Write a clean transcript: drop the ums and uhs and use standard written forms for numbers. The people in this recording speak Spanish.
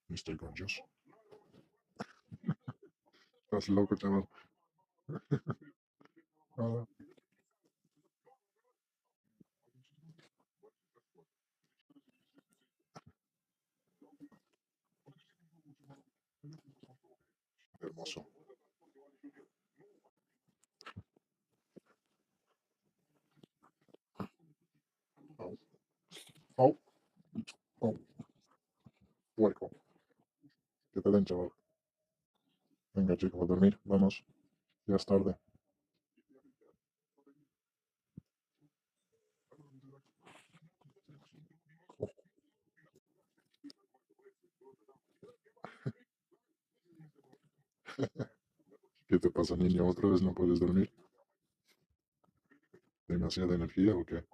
Mr. Gorgeous. Estás loco, chaval. Ah, hermoso. Oh, oh, oh, hueco. Que te den, chaval. Venga, chicos, a dormir. Vamos. Ya es tarde. Oh, ¿qué te pasa, niño? ¿Otra vez no puedes dormir? ¿Demasiada energía o qué?